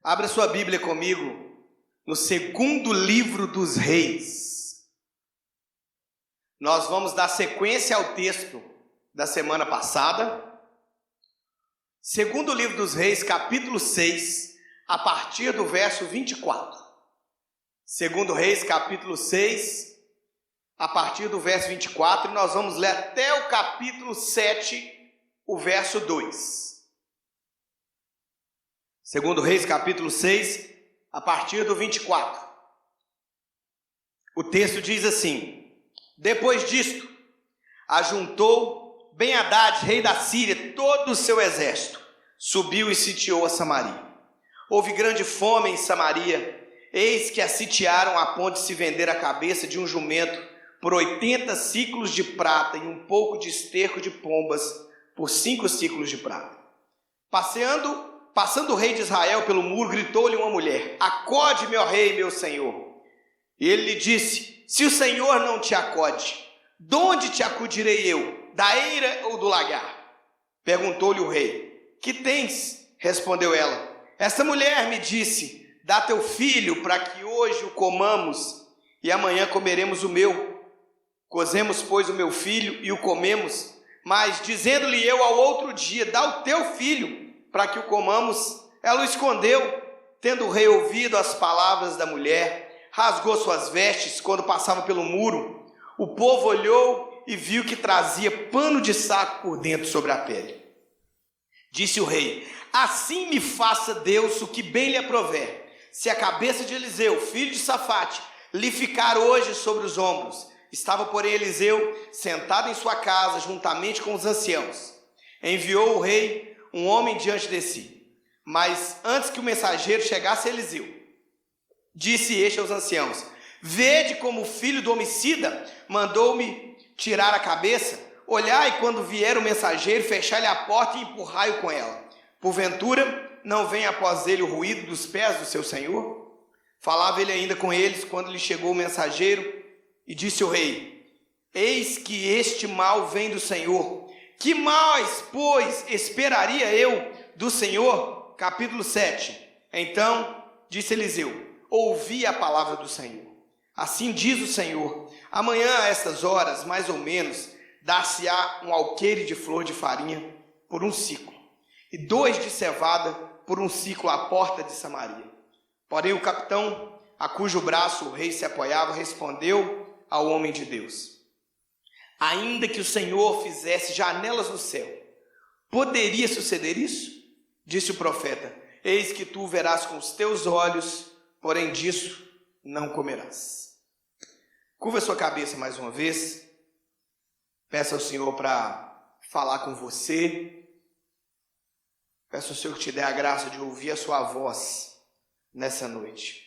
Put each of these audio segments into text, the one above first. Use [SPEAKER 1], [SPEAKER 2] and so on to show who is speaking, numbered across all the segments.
[SPEAKER 1] Abra sua Bíblia comigo no segundo livro dos Reis. Nós vamos dar sequência ao texto da semana passada. Segundo livro dos Reis, capítulo 6, a partir do verso 24. Segundo Reis, capítulo 6, a partir do verso 24, e nós vamos ler até o capítulo 7, o verso 2. Segundo Reis, capítulo 6, a partir do 24. O texto diz assim: depois disto, ajuntou Ben-Hadad, rei da Síria, todo o seu exército, subiu e sitiou a Samaria. Houve grande fome em Samaria, eis que a sitiaram a ponto de se vender a cabeça de um jumento por 80 siclos de prata e um pouco de esterco de pombas por 5 siclos de prata. Passando o rei de Israel pelo muro, gritou-lhe uma mulher: acode, meu rei, meu senhor. E ele lhe disse: se o Senhor não te acode, de onde te acudirei eu? Da eira ou do lagar? Perguntou-lhe o rei: que tens? Respondeu ela: esta mulher me disse: dá teu filho para que hoje o comamos e amanhã comeremos o meu. Cozemos, pois, o meu filho e o comemos, mas dizendo-lhe eu ao outro dia: dá o teu filho para que o comamos, ela o escondeu. Tendo o rei ouvido as palavras da mulher, rasgou suas vestes quando passava pelo muro. O povo olhou e viu que trazia pano de saco por dentro sobre a pele. Disse o rei: assim me faça Deus o que bem lhe aprover, se a cabeça de Eliseu, filho de Safate, lhe ficar hoje sobre os ombros. Estava, porém, Eliseu sentado em sua casa, juntamente com os anciãos. Enviou o rei um homem diante de si. Mas antes que o mensageiro chegasse a Eliseu, disse este aos anciãos: vede como o filho do homicida mandou-me tirar a cabeça. Olhai, quando vier o mensageiro, fechai-lhe a porta e empurrai-o com ela. Porventura não vem após ele o ruído dos pés do seu senhor? Falava ele ainda com eles quando lhe chegou o mensageiro, e disse o rei: eis que este mal vem do Senhor. Que mais, pois, esperaria eu do Senhor? Capítulo 7. Então disse Eliseu: ouvi a palavra do Senhor. Assim diz o Senhor: amanhã a estas horas, mais ou menos, dar-se-á um alqueire de flor de farinha por 1 siclo, e 2 de cevada por 1 siclo à porta de Samaria. Porém o capitão, a cujo braço o rei se apoiava, respondeu ao homem de Deus: ainda que o Senhor fizesse janelas no céu, poderia suceder isso? Disse o profeta: eis que tu verás com os teus olhos, porém disso não comerás. Curva sua cabeça mais uma vez. Peça ao Senhor para falar com você. Peça ao Senhor que te dê a graça de ouvir a sua voz nessa noite.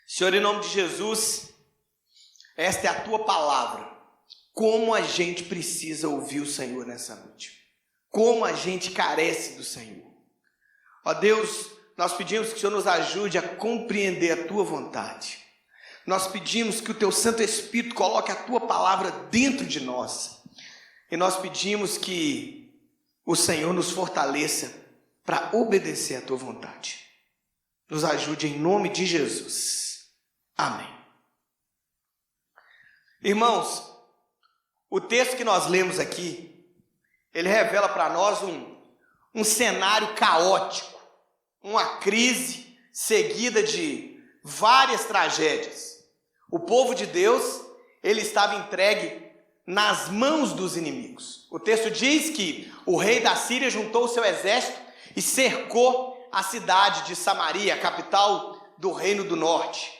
[SPEAKER 1] Senhor, em nome de Jesus, esta é a tua palavra. Como a gente precisa ouvir o Senhor nessa noite. Como a gente carece do Senhor. Ó Deus, nós pedimos que o Senhor nos ajude a compreender a tua vontade. Nós pedimos que o teu Santo Espírito coloque a tua palavra dentro de nós. E nós pedimos que o Senhor nos fortaleça para obedecer a tua vontade. Nos ajude em nome de Jesus. Amém. Irmãos, o texto que nós lemos aqui, ele revela para nós um cenário caótico, uma crise seguida de várias tragédias. O povo de Deus, ele estava entregue nas mãos dos inimigos. O texto diz que o rei da Síria juntou o seu exército e cercou a cidade de Samaria, a capital do reino do norte.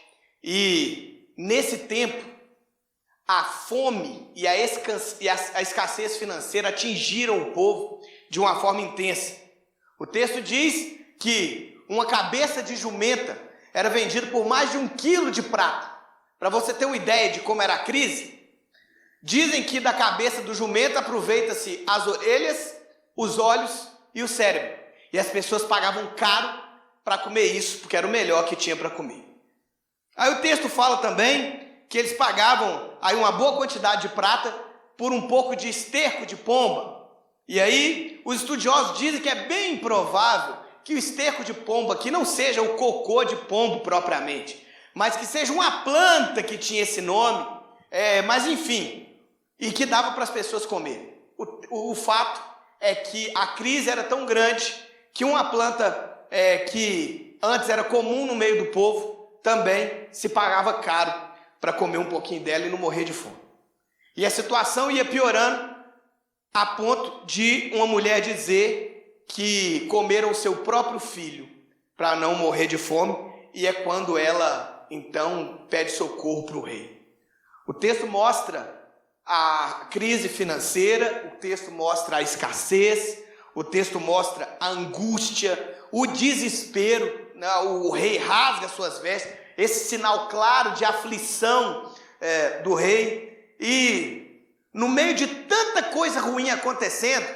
[SPEAKER 1] E nesse tempo, a fome e a escassez financeira atingiram o povo de uma forma intensa. O texto diz que uma cabeça de jumenta era vendida por mais de 1 quilo de prata. Para você ter uma ideia de como era a crise, dizem que da cabeça do jumento aproveita-se as orelhas, os olhos e o cérebro. E as pessoas pagavam caro para comer isso, porque era o melhor que tinha para comer. Aí o texto fala também que eles pagavam aí uma boa quantidade de prata por um pouco de esterco de pomba. E aí os estudiosos dizem que é bem improvável que o esterco de pombo aqui não seja o cocô de pombo propriamente, mas que seja uma planta que tinha esse nome, mas enfim, e que dava para as pessoas comerem. O fato é que a crise era tão grande que uma planta que antes era comum no meio do povo também se pagava caro para comer um pouquinho dela e não morrer de fome. E a situação ia piorando a ponto de uma mulher dizer que comeram o seu próprio filho para não morrer de fome, e é quando ela então pede socorro para o rei. O texto mostra a crise financeira, o texto mostra a escassez, o texto mostra a angústia, o desespero, né? O rei rasga suas vestes, esse sinal claro de aflição do rei. E no meio de tanta coisa ruim acontecendo,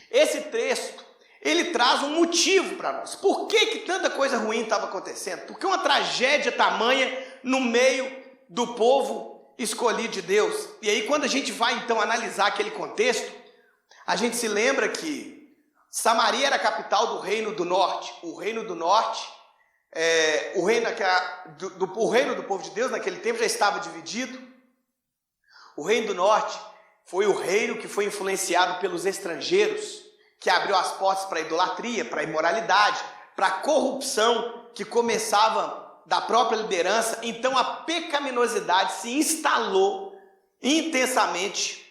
[SPEAKER 1] esse texto, ele traz um motivo para nós. Por que tanta coisa ruim estava acontecendo? Porque uma tragédia tamanha no meio do povo escolhido de Deus. E aí quando a gente vai então analisar aquele contexto, a gente se lembra que Samaria era a capital do Reino do Norte. O Reino do Norte, o reino do povo de Deus naquele tempo já estava dividido. O Reino do Norte foi o reino que foi influenciado pelos estrangeiros, que abriu as portas para a idolatria, para a imoralidade, para a corrupção que começava da própria liderança. Então a pecaminosidade se instalou intensamente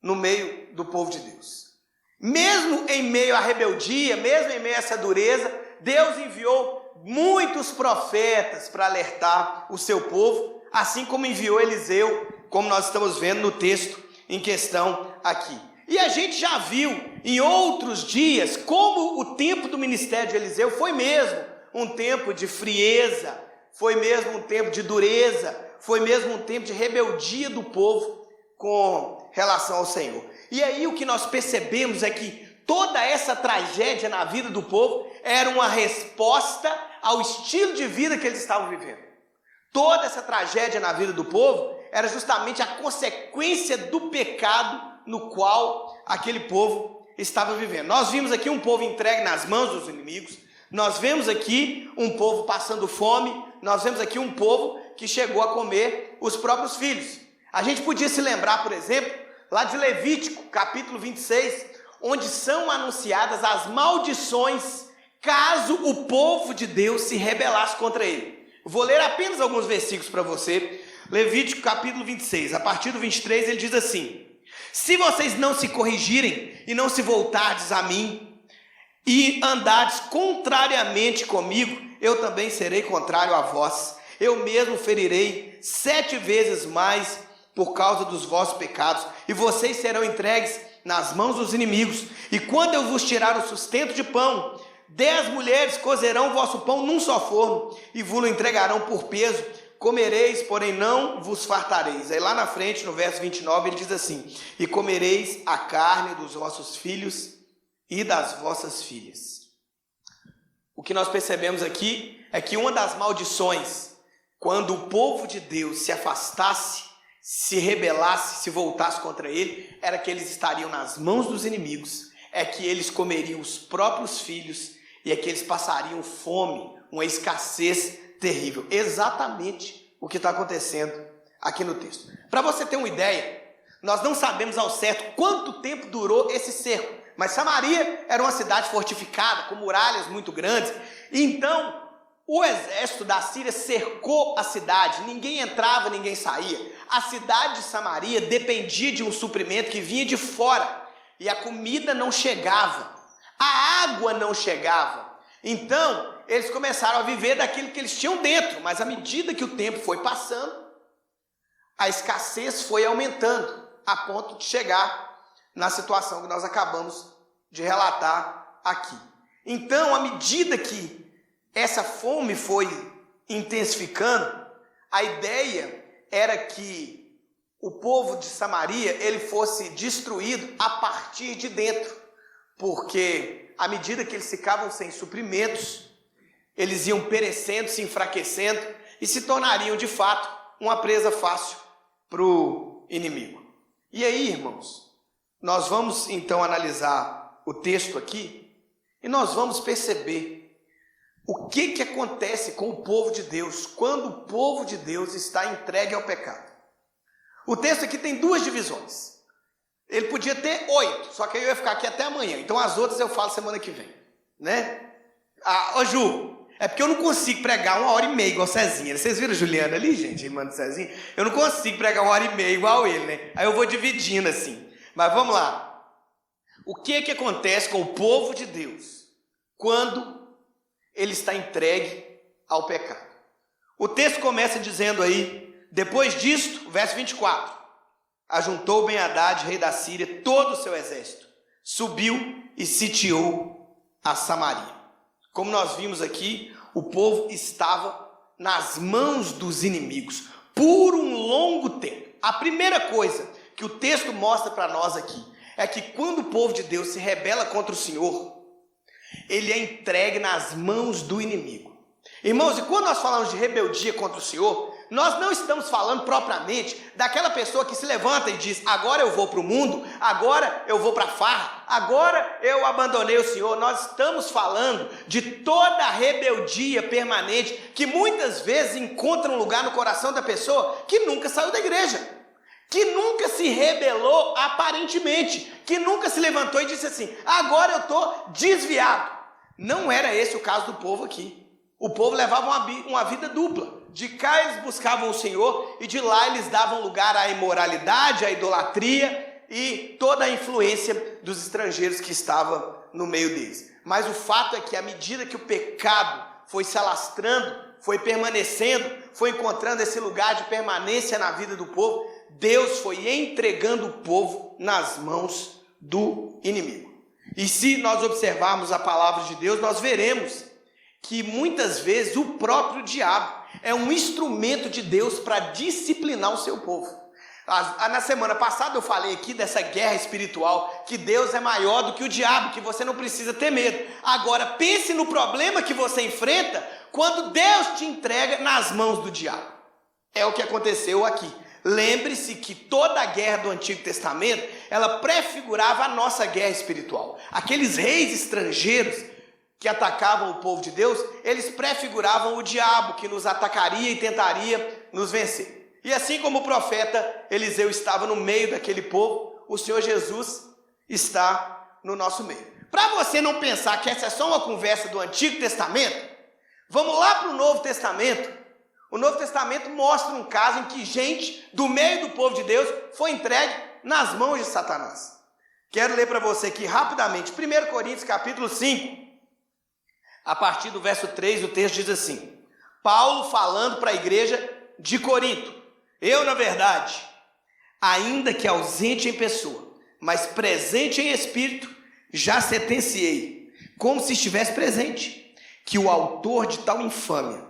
[SPEAKER 1] no meio do povo de Deus. Mesmo em meio à rebeldia, mesmo em meio a essa dureza, Deus enviou muitos profetas para alertar o seu povo, assim como enviou Eliseu, como nós estamos vendo no texto em questão aqui. E a gente já viu em outros dias como o tempo do ministério de Eliseu foi mesmo um tempo de frieza, foi mesmo um tempo de dureza, foi mesmo um tempo de rebeldia do povo com relação ao Senhor. E aí o que nós percebemos é que toda essa tragédia na vida do povo era uma resposta ao estilo de vida que eles estavam vivendo. Toda essa tragédia na vida do povo era justamente a consequência do pecado no qual aquele povo estava vivendo. Nós vimos aqui um povo entregue nas mãos dos inimigos, nós vemos aqui um povo passando fome, nós vemos aqui um povo que chegou a comer os próprios filhos. A gente podia se lembrar, por exemplo, lá de Levítico, capítulo 26, onde são anunciadas as maldições caso o povo de Deus se rebelasse contra ele. Eu vou ler apenas alguns versículos para você. Levítico capítulo 26, a partir do 23, ele diz assim: se vocês não se corrigirem e não se voltardes a mim e andardes contrariamente comigo, eu também serei contrário a vós. Eu mesmo ferirei 7 vezes mais por causa dos vossos pecados, e vocês serão entregues nas mãos dos inimigos. E quando eu vos tirar o sustento de pão, 10 mulheres cozerão o vosso pão num só forno, e vos entregarão por peso. Comereis, porém não vos fartareis. Aí lá na frente, no verso 29, ele diz assim: e comereis a carne dos vossos filhos e das vossas filhas. O que nós percebemos aqui é que uma das maldições, quando o povo de Deus se afastasse, se rebelasse, se voltasse contra ele, era que eles estariam nas mãos dos inimigos, é que eles comeriam os próprios filhos e é que eles passariam fome, uma escassez terrível. Exatamente o que está acontecendo aqui no texto. Para você ter uma ideia, nós não sabemos ao certo quanto tempo durou esse cerco, mas Samaria era uma cidade fortificada, com muralhas muito grandes. Então o exército da Síria cercou a cidade, ninguém entrava, ninguém saía. A cidade de Samaria dependia de um suprimento que vinha de fora, e a comida não chegava, a água não chegava. Então eles começaram a viver daquilo que eles tinham dentro, mas à medida que o tempo foi passando, a escassez foi aumentando, a ponto de chegar na situação que nós acabamos de relatar aqui. Então, à medida que essa fome foi intensificando, a ideia era que o povo de Samaria ele fosse destruído a partir de dentro, porque à medida que eles ficavam sem suprimentos, eles iam perecendo, se enfraquecendo e se tornariam de fato uma presa fácil para o inimigo. E aí, irmãos, nós vamos então analisar o texto aqui E nós vamos perceber o que acontece com o povo de Deus quando o povo de Deus está entregue ao pecado. O texto aqui tem 2 divisões. Ele podia ter 8, só que aí eu ia ficar aqui até amanhã. Então as outras eu falo semana que vem, né? Ô Ju, é porque eu não consigo pregar 1h30 igual Cezinha. Vocês viram a Juliana ali, gente, irmã do Cezinha? Eu não consigo pregar 1h30 igual ele, né? Aí eu vou dividindo assim. Mas vamos lá. O que acontece com o povo de Deus quando ele está entregue ao pecado? O texto começa dizendo aí, depois disto, verso 24, ajuntou Ben-Hadad, rei da Síria, todo o seu exército, subiu e sitiou a Samaria. Como nós vimos aqui, o povo estava nas mãos dos inimigos por um longo tempo. A primeira coisa que o texto mostra para nós aqui é que quando o povo de Deus se rebela contra o Senhor, ele é entregue nas mãos do inimigo. Irmãos, e quando nós falamos de rebeldia contra o Senhor, nós não estamos falando propriamente daquela pessoa que se levanta e diz, agora eu vou para o mundo, agora eu vou para a farra, agora eu abandonei o Senhor. Nós estamos falando de toda a rebeldia permanente que muitas vezes encontra um lugar no coração da pessoa que nunca saiu da igreja, que nunca se rebelou aparentemente, que nunca se levantou e disse assim, agora eu estou desviado. Não era esse o caso do povo aqui. O povo levava uma vida dupla. De cá eles buscavam o Senhor e de lá eles davam lugar à imoralidade, à idolatria e toda a influência dos estrangeiros que estavam no meio deles. Mas o fato é que à medida que o pecado foi se alastrando, foi permanecendo, foi encontrando esse lugar de permanência na vida do povo, Deus foi entregando o povo nas mãos do inimigo. E se nós observarmos a palavra de Deus, nós veremos que muitas vezes o próprio diabo é um instrumento de Deus para disciplinar o seu povo. Na semana passada eu falei aqui dessa guerra espiritual, que Deus é maior do que o diabo, que você não precisa ter medo. Agora pense no problema que você enfrenta quando Deus te entrega nas mãos do diabo. É o que aconteceu aqui. Lembre-se que toda a guerra do Antigo Testamento, ela prefigurava a nossa guerra espiritual. Aqueles reis estrangeiros que atacavam o povo de Deus, eles prefiguravam o diabo que nos atacaria e tentaria nos vencer. E assim como o profeta Eliseu estava no meio daquele povo, o Senhor Jesus está no nosso meio. Para você não pensar que essa é só uma conversa do Antigo Testamento, vamos lá para o Novo Testamento. O Novo Testamento mostra um caso em que gente do meio do povo de Deus foi entregue nas mãos de Satanás. Quero ler para você aqui rapidamente, 1 Coríntios capítulo 5, a partir do verso 3, o texto diz assim, Paulo falando para a igreja de Corinto, eu na verdade, ainda que ausente em pessoa, mas presente em espírito, já sentenciei, como se estivesse presente, que o autor de tal infâmia,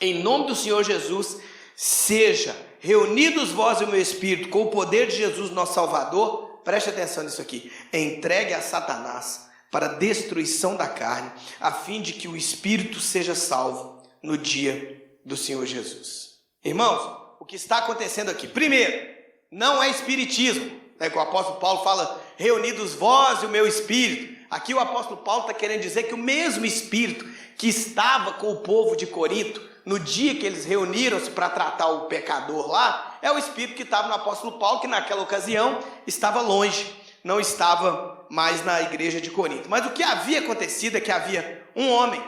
[SPEAKER 1] em nome do Senhor Jesus, seja reunidos vós e o meu espírito com o poder de Jesus nosso Salvador, preste atenção nisso aqui, entregue a Satanás para a destruição da carne, a fim de que o espírito seja salvo no dia do Senhor Jesus. Irmãos, o que está acontecendo aqui? Primeiro, não é espiritismo, né, que o apóstolo Paulo fala, reunidos vós e o meu espírito. Aqui o apóstolo Paulo está querendo dizer que o mesmo espírito que estava com o povo de Corinto, no dia que eles reuniram-se para tratar o pecador lá, é o espírito que estava no apóstolo Paulo, que naquela ocasião estava longe, não estava mais na igreja de Corinto. Mas o que havia acontecido é que havia um homem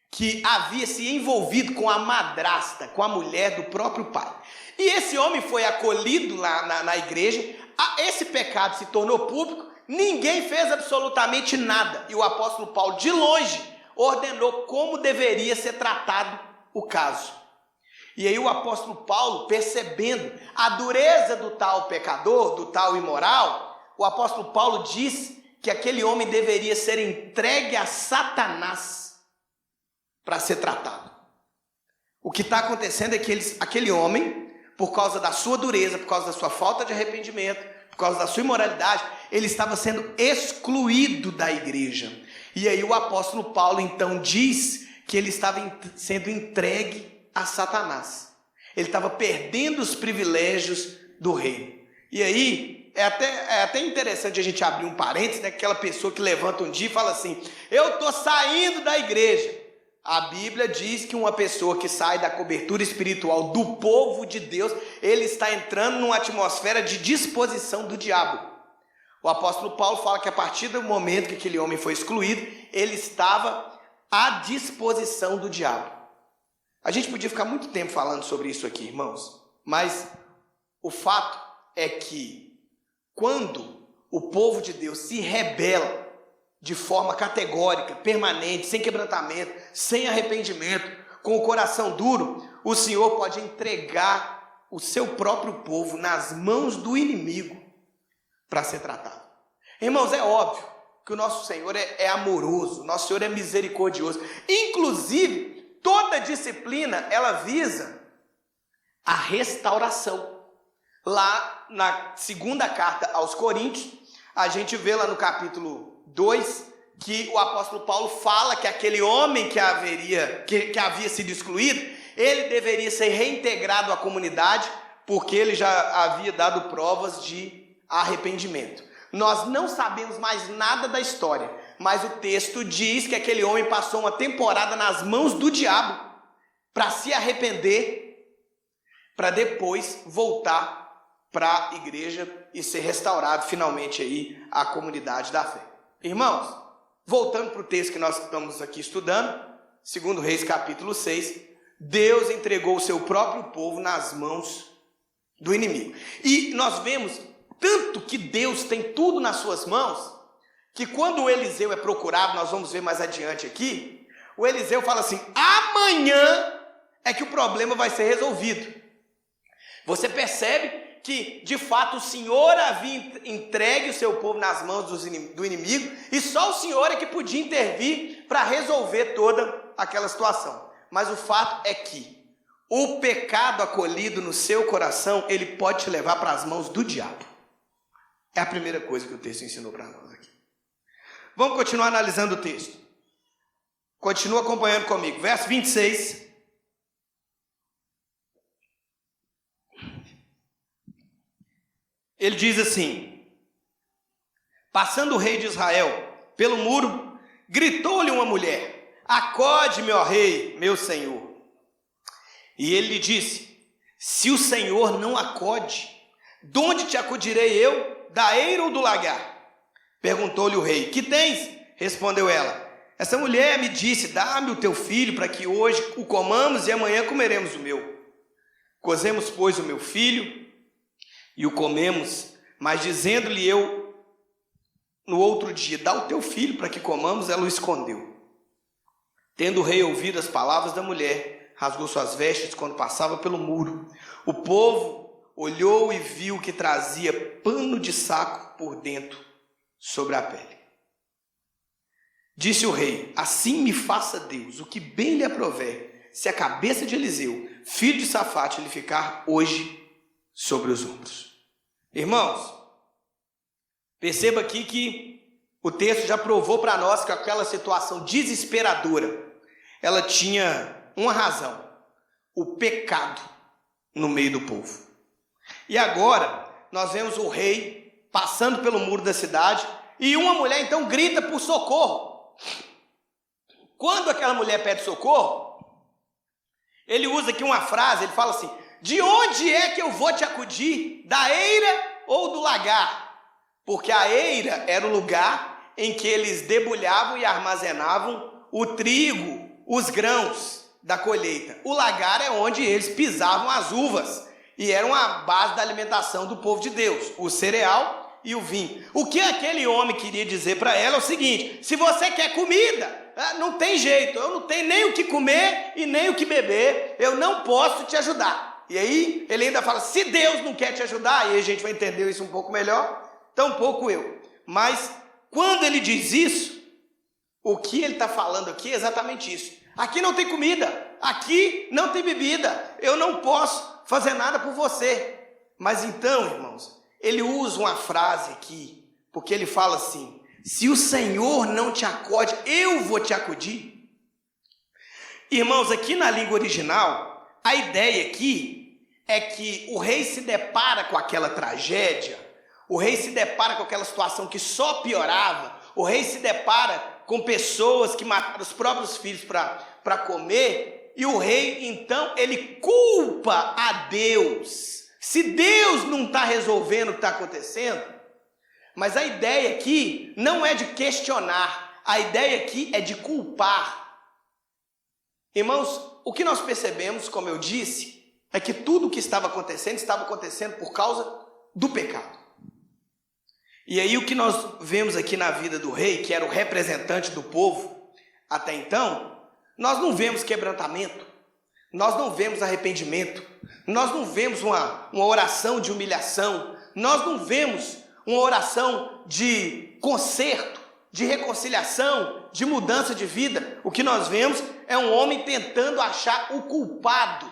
[SPEAKER 1] que havia se envolvido com a madrasta, com a mulher do próprio pai. E esse homem foi acolhido lá na igreja, esse pecado se tornou público, ninguém fez absolutamente nada. E o apóstolo Paulo, de longe, ordenou como deveria ser tratado o caso. E aí o apóstolo Paulo, percebendo a dureza do tal pecador, do tal imoral, o apóstolo Paulo diz que aquele homem deveria ser entregue a Satanás para ser tratado. O que está acontecendo é que aquele homem, por causa da sua dureza, por causa da sua falta de arrependimento, por causa da sua imoralidade, ele estava sendo excluído da igreja. E aí o apóstolo Paulo então diz que ele estava sendo entregue a Satanás. Ele estava perdendo os privilégios do reino. E aí é até interessante a gente abrir um parênteses, né? Aquela pessoa que levanta um dia e fala assim: eu estou saindo da igreja. A Bíblia diz que uma pessoa que sai da cobertura espiritual do povo de Deus, ele está entrando numa atmosfera de disposição do diabo. O apóstolo Paulo fala que a partir do momento que aquele homem foi excluído, ele estava à disposição do diabo. A gente podia ficar muito tempo falando sobre isso aqui, irmãos, mas o fato é que quando o povo de Deus se rebela de forma categórica, permanente, sem quebrantamento, sem arrependimento, com o coração duro, o Senhor pode entregar o seu próprio povo nas mãos do inimigo para ser tratado. Irmãos, é óbvio que o nosso Senhor é amoroso, nosso Senhor é misericordioso. Inclusive, toda disciplina, ela visa a restauração. Lá na segunda carta aos Coríntios, a gente vê lá no capítulo 2, que o apóstolo Paulo fala que aquele homem que havia sido excluído, ele deveria ser reintegrado à comunidade, porque ele já havia dado provas de arrependimento. Nós não sabemos mais nada da história, mas o texto diz que aquele homem passou uma temporada nas mãos do diabo para se arrepender, para depois voltar para a igreja e ser restaurado finalmente aí a comunidade da fé. Irmãos, voltando para o texto que nós estamos aqui estudando, 2 Reis capítulo 6, Deus entregou o seu próprio povo nas mãos do inimigo. E nós vemos tanto que Deus tem tudo nas suas mãos, que quando o Eliseu é procurado, nós vamos ver mais adiante aqui, o Eliseu fala assim: amanhã é que o problema vai ser resolvido. Você percebe que de fato o Senhor havia entregue o seu povo nas mãos do inimigo, e só o Senhor é que podia intervir para resolver toda aquela situação. Mas o fato é que o pecado acolhido no seu coração, ele pode te levar para as mãos do diabo. É a primeira coisa que o texto ensinou para nós aqui. Vamos continuar analisando o texto. Continua acompanhando comigo. Verso 26. Ele diz assim: passando o rei de Israel pelo muro, gritou-lhe uma mulher: acode-me, ó rei, meu senhor. E ele lhe disse: se o Senhor não acode, de onde te acudirei eu? Da eira ou do lagar? Perguntou-lhe o rei: que tens? Respondeu ela: essa mulher me disse: dá-me o teu filho para que hoje o comamos e amanhã comeremos o meu. Cozemos, pois, o meu filho e o comemos, mas dizendo-lhe eu no outro dia: dá o teu filho para que comamos, ela o escondeu. Tendo o rei ouvido as palavras da mulher, rasgou suas vestes quando passava pelo muro. O povo olhou e viu que trazia pano de saco por dentro sobre a pele. Disse o rei: assim me faça Deus o que bem lhe aprover, se a cabeça de Eliseu, filho de Safate, lhe ficar hoje sobre os ombros. Irmãos, perceba aqui que o texto já provou para nós que aquela situação desesperadora, ela tinha uma razão: o pecado no meio do povo. E agora nós vemos o rei passando pelo muro da cidade e uma mulher então grita por socorro. Quando aquela mulher pede socorro, ele usa aqui uma frase, ele fala assim: de onde é que eu vou te acudir? Da eira ou do lagar? Porque a eira era o lugar em que eles debulhavam e armazenavam o trigo, os grãos da colheita. O lagar é onde eles pisavam as uvas, e era uma base da alimentação do povo de Deus, o cereal e o vinho. O que aquele homem queria dizer para ela é o seguinte: se você quer comida, não tem jeito, eu não tenho nem o que comer e nem o que beber, eu não posso te ajudar. E aí ele ainda fala: se Deus não quer te ajudar, e aí a gente vai entender isso um pouco melhor, tampouco eu. Mas quando ele diz isso, o que ele está falando aqui é exatamente isso: aqui não tem comida, aqui não tem bebida, eu não posso fazer nada por você. Mas então, irmãos, ele usa uma frase aqui, porque ele fala assim: se o Senhor não te acode, eu vou te acudir. Irmãos, aqui na língua original, a ideia aqui é que o rei se depara com aquela tragédia, o rei se depara com aquela situação que só piorava, o rei se depara com pessoas que mataram os próprios filhos para comer, e o rei, então, ele culpa a Deus. Se Deus não está resolvendo o que está acontecendo, mas a ideia aqui não é de questionar, a ideia aqui é de culpar. Irmãos, o que nós percebemos, como eu disse, é que tudo o que estava acontecendo por causa do pecado. E aí o que nós vemos aqui na vida do rei, que era o representante do povo até então, nós não vemos quebrantamento, nós não vemos arrependimento, nós não vemos uma oração de humilhação, nós não vemos uma oração de conserto, de reconciliação, de mudança de vida. O que nós vemos é um homem tentando achar o culpado.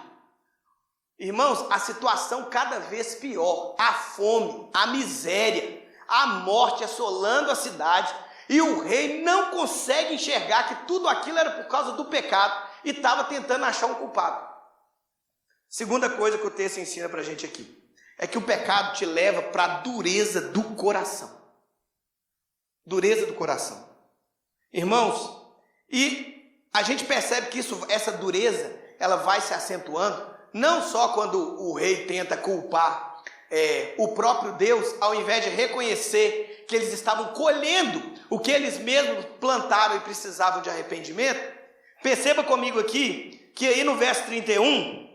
[SPEAKER 1] Irmãos, a situação cada vez pior, a fome, a miséria, a morte assolando a cidade, e o rei não consegue enxergar que tudo aquilo era por causa do pecado e estava tentando achar um culpado. Segunda coisa que o texto ensina para a gente aqui é que o pecado te leva para a dureza do coração. Dureza do coração. Irmãos, e a gente percebe que essa dureza, ela vai se acentuando, não só quando o rei tenta culpar o próprio Deus, ao invés de reconhecer que eles estavam colhendo o que eles mesmos plantaram e precisavam de arrependimento. Perceba comigo aqui, que aí no verso 31,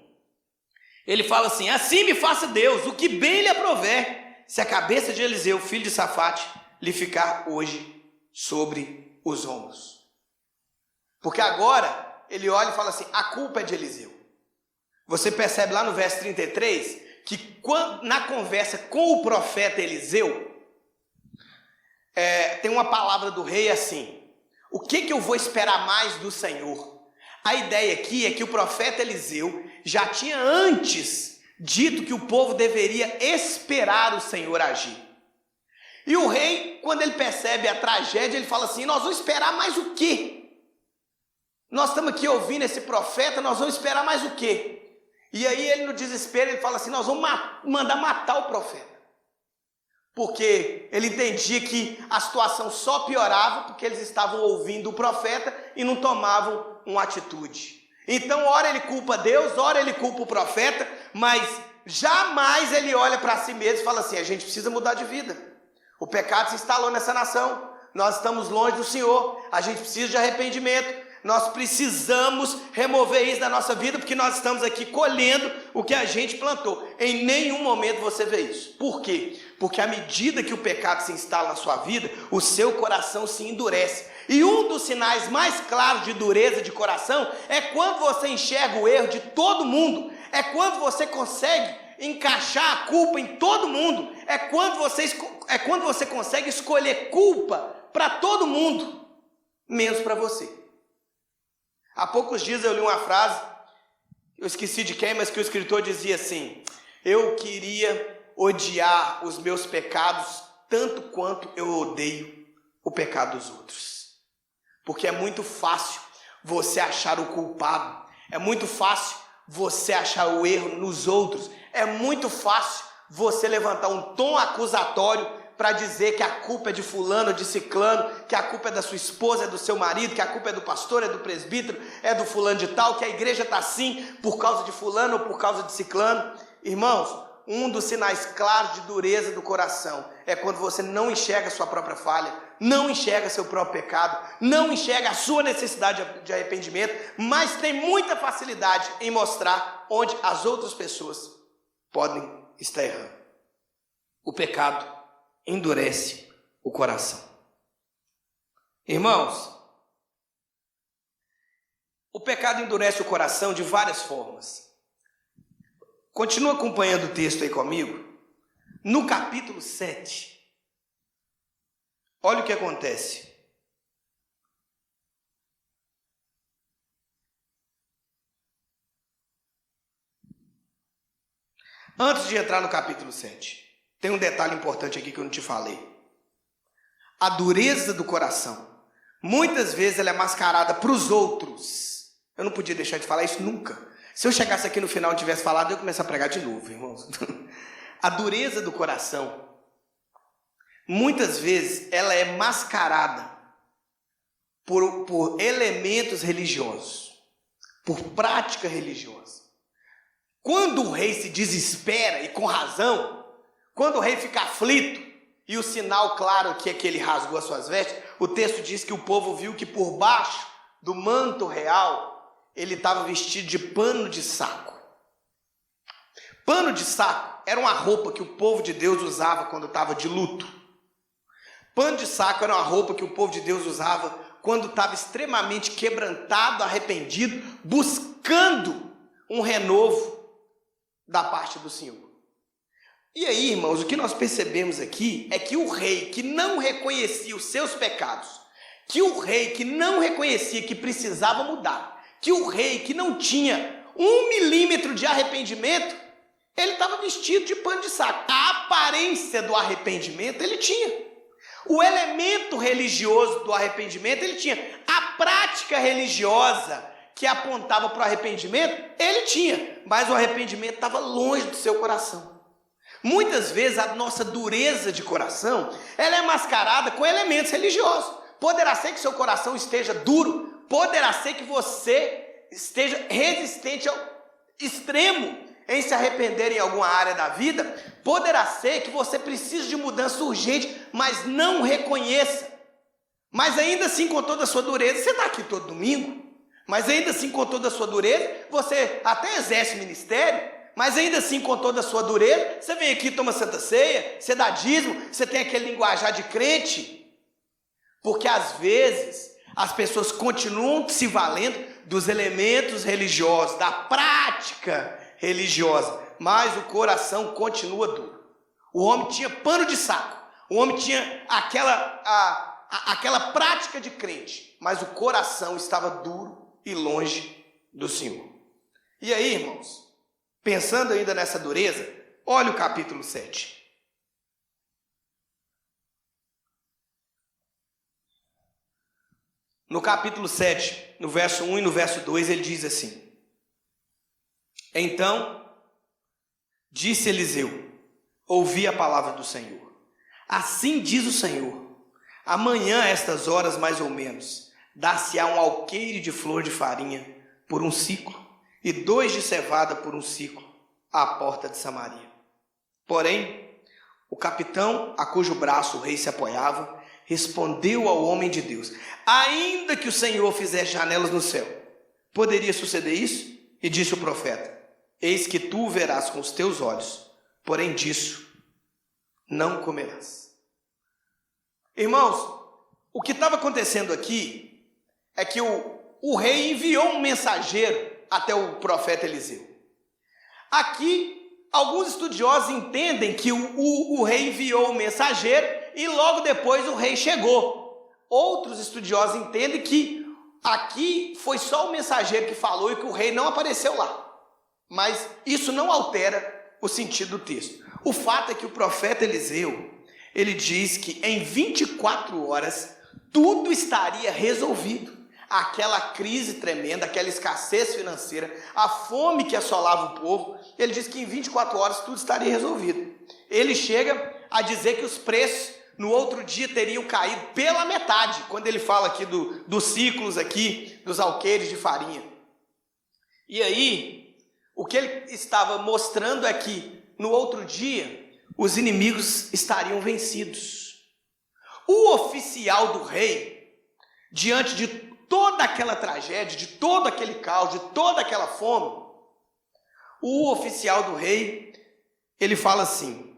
[SPEAKER 1] ele fala assim: assim me faça Deus, o que bem lhe aprover, se a cabeça de Eliseu, filho de Safate, lhe ficar hoje sobre os ombros. Porque agora, ele olha e fala assim, a culpa é de Eliseu. Você percebe lá no verso 33, que na conversa com o profeta Eliseu, tem uma palavra do rei assim: o que eu vou esperar mais do Senhor? A ideia aqui é que o profeta Eliseu já tinha antes dito que o povo deveria esperar o Senhor agir. E o rei, quando ele percebe a tragédia, ele fala assim: nós vamos esperar mais o quê? Nós estamos aqui ouvindo esse profeta, nós vamos esperar mais o quê? E aí ele, no desespero, ele fala assim: nós vamos mandar matar o profeta. Porque ele entendia que a situação só piorava porque eles estavam ouvindo o profeta e não tomavam uma atitude. Então, ora ele culpa Deus, ora ele culpa o profeta, mas jamais ele olha para si mesmo e fala assim: a gente precisa mudar de vida. O pecado se instalou nessa nação, nós estamos longe do Senhor, a gente precisa de arrependimento. Nós precisamos remover isso da nossa vida, porque nós estamos aqui colhendo o que a gente plantou. Em nenhum momento você vê isso. Por quê? Porque à medida que o pecado se instala na sua vida, o seu coração se endurece. E um dos sinais mais claros de dureza de coração é quando você enxerga o erro de todo mundo, é quando você consegue encaixar a culpa em todo mundo, é quando você consegue escolher culpa para todo mundo, menos para você. Há poucos dias eu li uma frase, eu esqueci de quem, mas que o escritor dizia assim: eu queria odiar os meus pecados tanto quanto eu odeio o pecado dos outros. Porque é muito fácil você achar o culpado, é muito fácil você achar o erro nos outros, é muito fácil você levantar um tom acusatório para dizer que a culpa é de fulano, de ciclano, que a culpa é da sua esposa, é do seu marido, que a culpa é do pastor, é do presbítero, é do fulano de tal, que a igreja está assim por causa de fulano ou por causa de ciclano. Irmãos, um dos sinais claros de dureza do coração é quando você não enxerga a sua própria falha, não enxerga seu próprio pecado, não enxerga a sua necessidade de arrependimento, mas tem muita facilidade em mostrar onde as outras pessoas podem estar errando. O pecado endurece o coração. Irmãos, o pecado endurece o coração de várias formas. Continua acompanhando o texto aí comigo. No capítulo 7, olha o que acontece. Antes de entrar no capítulo 7, tem um detalhe importante aqui que eu não te falei. A dureza do coração, muitas vezes ela é mascarada para os outros. Eu não podia deixar de falar isso nunca. Se eu chegasse aqui no final e tivesse falado, eu ia começar a pregar de novo, irmãos. A dureza do coração, muitas vezes ela é mascarada por elementos religiosos, por prática religiosa. Quando o rei se desespera, e com razão, quando o rei fica aflito, e o sinal claro aqui é que ele rasgou as suas vestes, o texto diz que o povo viu que por baixo do manto real, ele estava vestido de pano de saco. Pano de saco era uma roupa que o povo de Deus usava quando estava de luto. Pano de saco era uma roupa que o povo de Deus usava quando estava extremamente quebrantado, arrependido, buscando um renovo da parte do Senhor. E aí, irmãos, o que nós percebemos aqui é que o rei que não reconhecia os seus pecados, que o rei que não reconhecia que precisava mudar, que o rei que não tinha 1 milímetro de arrependimento, ele estava vestido de pano de saco. A aparência do arrependimento ele tinha. O elemento religioso do arrependimento ele tinha. A prática religiosa que apontava para o arrependimento, ele tinha. Mas o arrependimento estava longe do seu coração. Muitas vezes a nossa dureza de coração, ela é mascarada com elementos religiosos. Poderá ser que seu coração esteja duro, poderá ser que você esteja resistente ao extremo em se arrepender em alguma área da vida, poderá ser que você precise de mudança urgente, mas não reconheça. Mas ainda assim, com toda a sua dureza, você está aqui todo domingo, mas ainda assim, com toda a sua dureza, você até exerce ministério, mas ainda assim, com toda a sua dureza, você vem aqui, toma Santa Ceia, você dá dízimo, você tem aquele linguajar de crente, porque às vezes as pessoas continuam se valendo dos elementos religiosos, da prática religiosa, mas o coração continua duro. O homem tinha pano de saco, o homem tinha aquela prática de crente, mas o coração estava duro e longe do Senhor. E aí, irmãos, pensando ainda nessa dureza, olha o capítulo 7. No capítulo 7, no verso 1 e no verso 2, ele diz assim: Então disse Eliseu, ouvi a palavra do Senhor. Assim diz o Senhor, amanhã a estas horas mais ou menos, dar-se-á um alqueire de flor de farinha por 1 siclo, e 2 de cevada por 1 siclo, à porta de Samaria. Porém, o capitão, a cujo braço o rei se apoiava, respondeu ao homem de Deus: ainda que o Senhor fizesse janelas no céu, poderia suceder isso? E disse o profeta: eis que tu o verás com os teus olhos, porém disso não comerás. Irmãos, o que estava acontecendo aqui é que o rei enviou um mensageiro até o profeta Eliseu. Aqui, alguns estudiosos entendem que o rei enviou o mensageiro e logo depois o rei chegou. Outros estudiosos entendem que aqui foi só o mensageiro que falou e que o rei não apareceu lá. Mas isso não altera o sentido do texto. O fato é que o profeta Eliseu, ele diz que em 24 horas tudo estaria resolvido. Aquela crise tremenda, aquela escassez financeira, a fome que assolava o povo, ele diz que em 24 horas tudo estaria resolvido. Ele chega a dizer que os preços no outro dia teriam caído pela metade, quando ele fala aqui dos ciclos aqui, dos alqueires de farinha. E aí, o que ele estava mostrando é que no outro dia os inimigos estariam vencidos. O oficial do rei, diante de toda aquela tragédia, de todo aquele caos, de toda aquela fome, o oficial do rei, ele fala assim: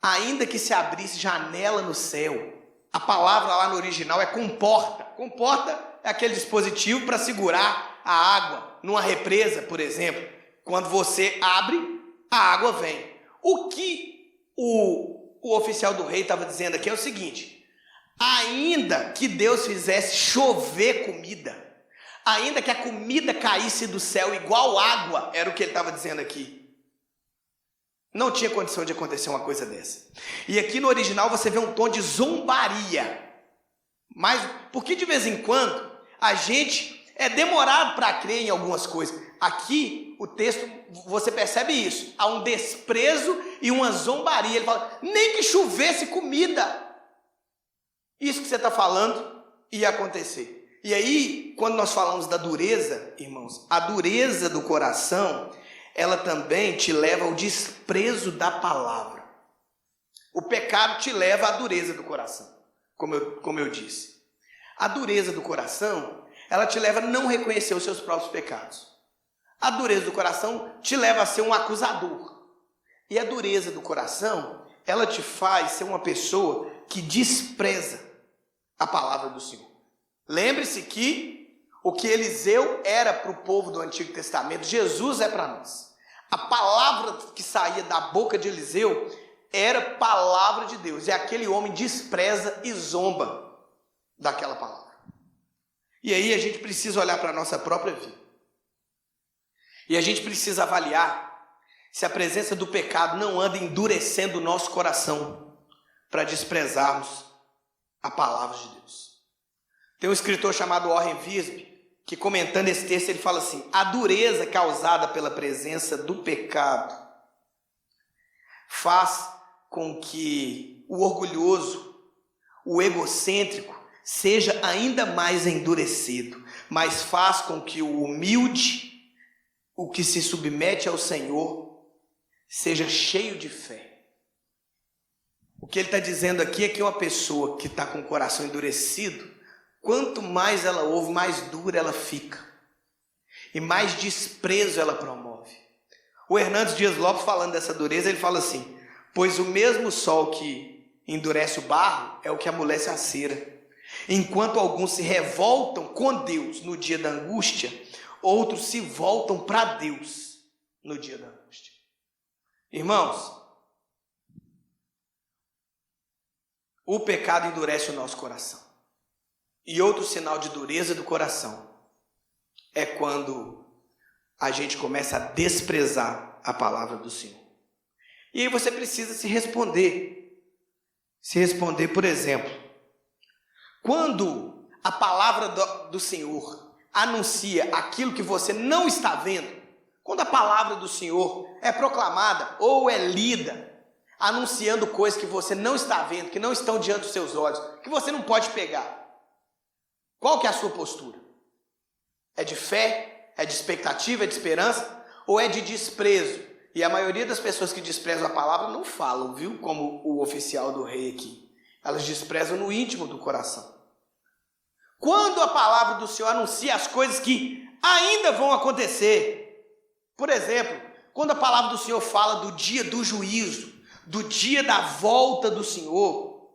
[SPEAKER 1] ainda que se abrisse janela no céu, a palavra lá no original é comporta. Comporta é aquele dispositivo para segurar a água numa represa, por exemplo. Quando você abre, a água vem. O que o oficial do rei estava dizendo aqui é o seguinte: ainda que Deus fizesse chover comida, ainda que a comida caísse do céu igual água, era o que ele estava dizendo aqui, não tinha condição de acontecer uma coisa dessa. E aqui no original você vê um tom de zombaria. Mas porque de vez em quando a gente é demorado para crer em algumas coisas. Aqui, o texto, você percebe isso. Há um desprezo e uma zombaria. Ele fala, nem que chovesse comida. Isso que você está falando ia acontecer. E aí, quando nós falamos da dureza, irmãos, a dureza do coração, ela também te leva ao desprezo da palavra. O pecado te leva à dureza do coração, como eu disse. A dureza do coração, ela te leva a não reconhecer os seus próprios pecados. A dureza do coração te leva a ser um acusador. E a dureza do coração, ela te faz ser uma pessoa que despreza a palavra do Senhor. Lembre-se que o que Eliseu era para o povo do Antigo Testamento, Jesus é para nós. A palavra que saía da boca de Eliseu era palavra de Deus. E aquele homem despreza e zomba daquela palavra. E aí a gente precisa olhar para a nossa própria vida. E a gente precisa avaliar se a presença do pecado não anda endurecendo o nosso coração para desprezarmos a palavra de Deus. Tem um escritor chamado Warren Wiersbe, que comentando esse texto ele fala assim, a dureza causada pela presença do pecado faz com que o orgulhoso, o egocêntrico, seja ainda mais endurecido, mas faz com que o humilde, o que se submete ao Senhor, seja cheio de fé. O que ele está dizendo aqui é que uma pessoa que está com o coração endurecido, quanto mais ela ouve, mais dura ela fica. E mais desprezo ela promove. O Hernandes Dias Lopes, falando dessa dureza, ele fala assim, pois o mesmo sol que endurece o barro é o que amolece a cera. Enquanto alguns se revoltam com Deus no dia da angústia, outros se voltam para Deus no dia da angústia. Irmãos, o pecado endurece o nosso coração. E outro sinal de dureza do coração é quando a gente começa a desprezar a palavra do Senhor. E aí você precisa se responder. Se responder, por exemplo, quando a palavra do Senhor anuncia aquilo que você não está vendo, quando a palavra do Senhor é proclamada ou é lida, anunciando coisas que você não está vendo, que não estão diante dos seus olhos, que você não pode pegar, qual que é a sua postura? É de fé? É de expectativa? É de esperança? Ou é de desprezo? E a maioria das pessoas que desprezam a palavra não falam, viu? Como o oficial do rei aqui. Elas desprezam no íntimo do coração. Quando a palavra do Senhor anuncia as coisas que ainda vão acontecer, por exemplo, quando a palavra do Senhor fala do dia do juízo, do dia da volta do Senhor,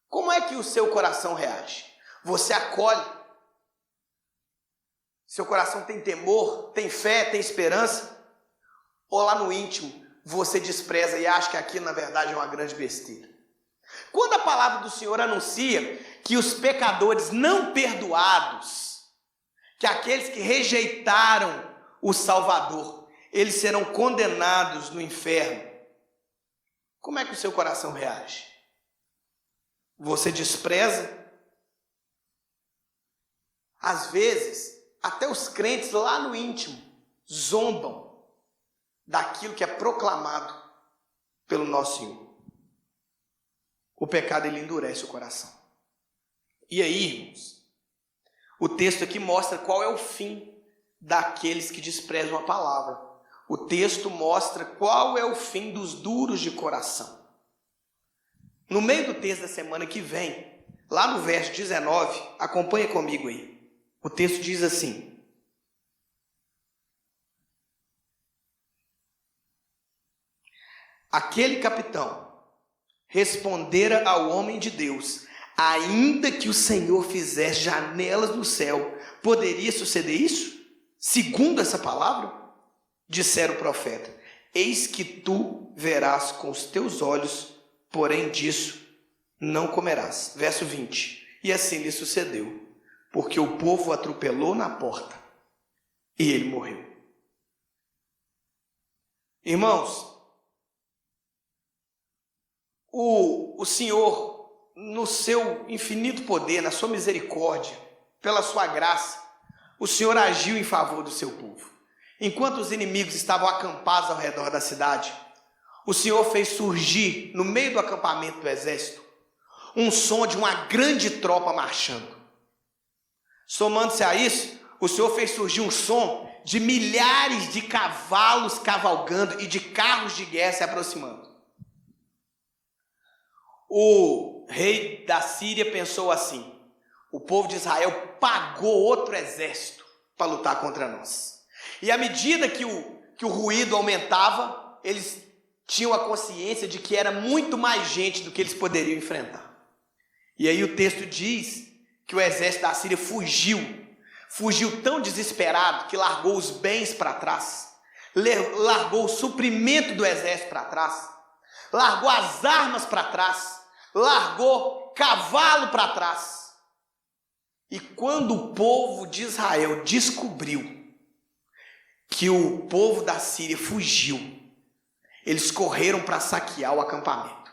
[SPEAKER 1] como é que o seu coração reage? Você acolhe? Seu coração tem temor, tem fé, tem esperança? Ou lá no íntimo você despreza e acha que aquilo na verdade é uma grande besteira? Quando a palavra do Senhor anuncia que os pecadores não perdoados, que aqueles que rejeitaram o Salvador, eles serão condenados no inferno, como é que o seu coração reage? Você despreza? Às vezes, até os crentes lá no íntimo zombam daquilo que é proclamado pelo nosso Senhor. O pecado, ele endurece o coração. E aí, irmãos, o texto aqui mostra qual é o fim daqueles que desprezam a palavra. O texto mostra qual é o fim dos duros de coração. No meio do texto da semana que vem, lá no verso 19, acompanha comigo aí. O texto diz assim: aquele capitão respondera ao homem de Deus, ainda que o Senhor fizesse janelas no céu, poderia suceder isso? Segundo essa palavra, dissera o profeta, eis que tu verás com os teus olhos, porém disso não comerás. Verso 20, e assim lhe sucedeu, porque o povo o atropelou na porta e ele morreu. Irmãos, o Senhor, no seu infinito poder, na sua misericórdia, pela sua graça, o Senhor agiu em favor do seu povo. Enquanto os inimigos estavam acampados ao redor da cidade, o Senhor fez surgir, no meio do acampamento do exército, um som de uma grande tropa marchando. Somando-se a isso, o Senhor fez surgir um som de milhares de cavalos cavalgando e de carros de guerra se aproximando. O rei da Síria pensou assim: o povo de Israel pagou outro exército para lutar contra nós. E à medida que o ruído aumentava, eles tinham a consciência de que era muito mais gente do que eles poderiam enfrentar. E aí o texto diz que o exército da Síria fugiu tão desesperado que largou os bens para trás, largou o suprimento do exército para trás, largou as armas para trás, largou cavalo para trás. E quando o povo de Israel descobriu que o povo da Síria fugiu, eles correram para saquear o acampamento.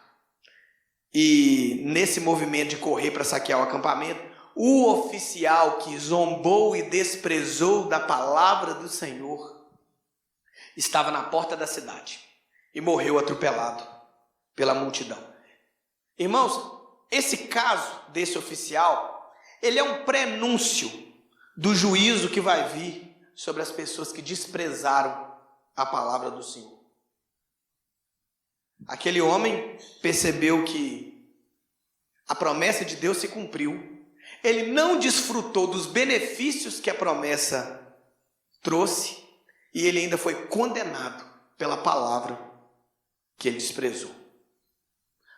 [SPEAKER 1] E nesse movimento de correr para saquear o acampamento, o oficial que zombou e desprezou da palavra do Senhor estava na porta da cidade e morreu atropelado pela multidão. Irmãos, esse caso desse oficial, ele é um prenúncio do juízo que vai vir sobre as pessoas que desprezaram a palavra do Senhor. Aquele homem percebeu que a promessa de Deus se cumpriu. Ele não desfrutou dos benefícios que a promessa trouxe e ele ainda foi condenado pela palavra que ele desprezou.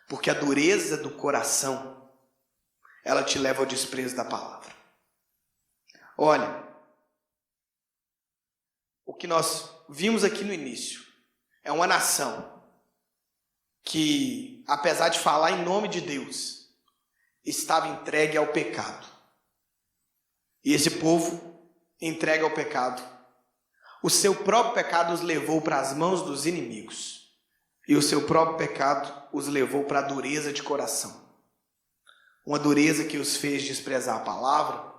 [SPEAKER 1] Porque a dureza do coração, ela te leva ao desprezo da palavra. Olha, o que nós vimos aqui no início é uma nação que, apesar de falar em nome de Deus, estava entregue ao pecado. E esse povo, entregue ao pecado, o seu próprio pecado os levou para as mãos dos inimigos. E o seu próprio pecado os levou para a dureza de coração. Uma dureza que os fez desprezar a palavra,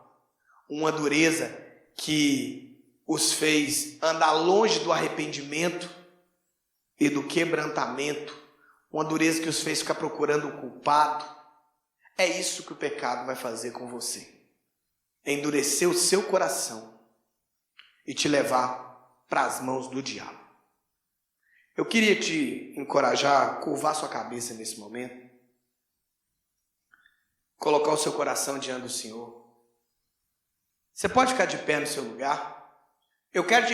[SPEAKER 1] uma dureza que os fez andar longe do arrependimento e do quebrantamento, uma dureza que os fez ficar procurando o culpado. É isso que o pecado vai fazer com você: endurecer o seu coração e te levar para as mãos do diabo. Eu queria te encorajar a curvar sua cabeça nesse momento, colocar o seu coração diante do Senhor. Você pode ficar de pé no seu lugar. Eu quero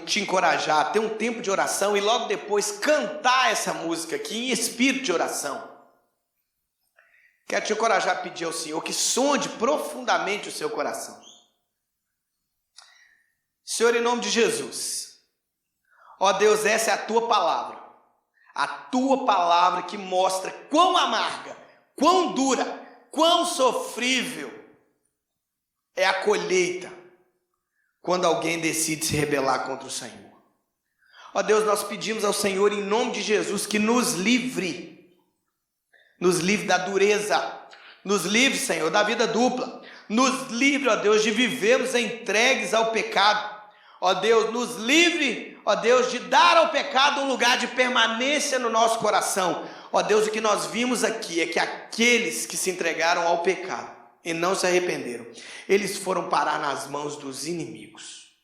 [SPEAKER 1] te encorajar a ter um tempo de oração e logo depois cantar essa música aqui em espírito de oração. Quero te encorajar a pedir ao Senhor que sonde profundamente o seu coração. Senhor, em nome de Jesus, ó Deus, essa é a tua palavra que mostra quão amarga, quão dura, quão sofrível é a colheita quando alguém decide se rebelar contra o Senhor. Ó Deus, nós pedimos ao Senhor em nome de Jesus que nos livre da dureza, nos livre, Senhor, da vida dupla, nos livre, ó Deus, de vivermos entregues ao pecado. Ó Deus, nos livre, ó Deus, de dar ao pecado um lugar de permanência no nosso coração. Ó Deus, o que nós vimos aqui é que aqueles que se entregaram ao pecado e não se arrependeram, eles foram parar nas mãos dos inimigos.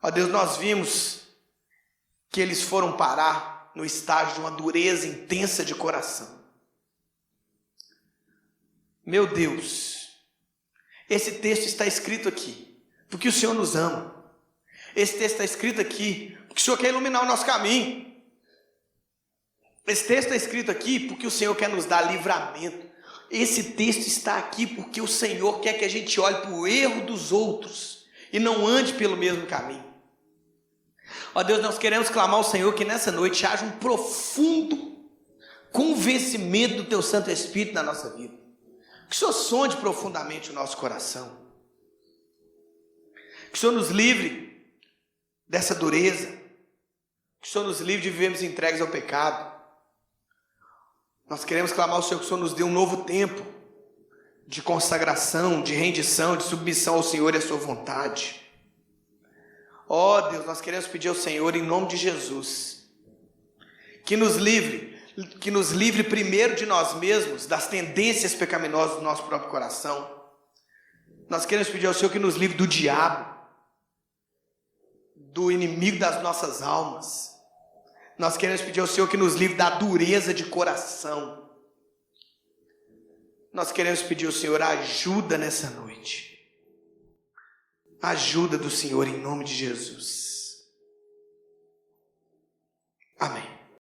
[SPEAKER 1] Ó Deus, nós vimos que eles foram parar no estágio de uma dureza intensa de coração. Meu Deus, esse texto está escrito aqui porque o Senhor nos ama. Esse texto está escrito aqui porque o Senhor quer iluminar o nosso caminho. Esse texto está escrito aqui porque o Senhor quer nos dar livramento. Esse texto está aqui porque o Senhor quer que a gente olhe para o erro dos outros e não ande pelo mesmo caminho. Ó Deus, nós queremos clamar ao Senhor que nessa noite haja um profundo convencimento do Teu Santo Espírito na nossa vida. Que o Senhor sonde profundamente o nosso coração. Que o Senhor nos livre dessa dureza. Que o Senhor nos livre de vivermos entregues ao pecado. Nós queremos clamar ao Senhor que o Senhor nos dê um novo tempo de consagração, de rendição, de submissão ao Senhor e à sua vontade. Ó Deus, nós queremos pedir ao Senhor, em nome de Jesus, que nos livre primeiro de nós mesmos, das tendências pecaminosas do nosso próprio coração. Nós queremos pedir ao Senhor que nos livre do diabo, do inimigo das nossas almas. Nós queremos pedir ao Senhor que nos livre da dureza de coração. Nós queremos pedir ao Senhor ajuda nessa noite. Ajuda do Senhor em nome de Jesus.